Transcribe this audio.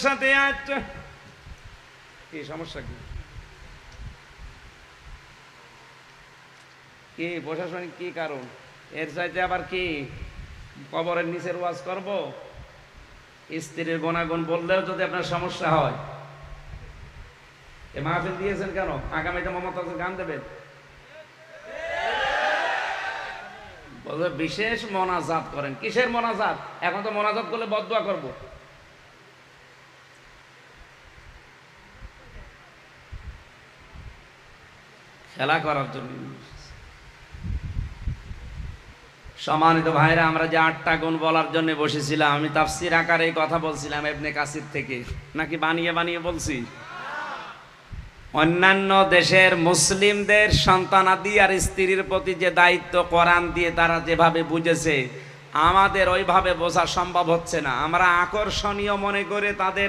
সাথে আচ্ছা কি সমস্যা কি কি প্রশাসনিক কি কারণ? এর চাইতে আবার কি কবরের নিচের ওয়াজ করব? স্ত্রীর গুণাগুণ বললেও যদি আপনার সমস্যা হয়, এ মাহফিল দিয়েছেন কেন? আগামীতে মমতাজের গান দেবেন? বলবে বিশেষ মোনাজাত করেন। কিসের মোনাজাত? এখন তো মোনাজাত করলে বদদুয়া করব। খেলা করার জন্য। সম্মানিত ভাইরা, আমরা যে 8টা গুণ বলার জন্য বসেছিলাম, আমি তাফসীর আকারে এই কথা বলছিলাম ইবনে কাসির থেকে, নাকি বানিয়ে বানিয়ে বলছি? অন্যান্য দেশের মুসলিমদের সন্তানাদি আর স্ত্রীর প্রতি যে দায়িত্ব কোরআন দিয়ে তারা যেভাবে বুঝেছে, আমাদের ওইভাবে বোঝা সম্ভব হচ্ছে না। আমরা আকর্ষণীয় মনে করে তাদের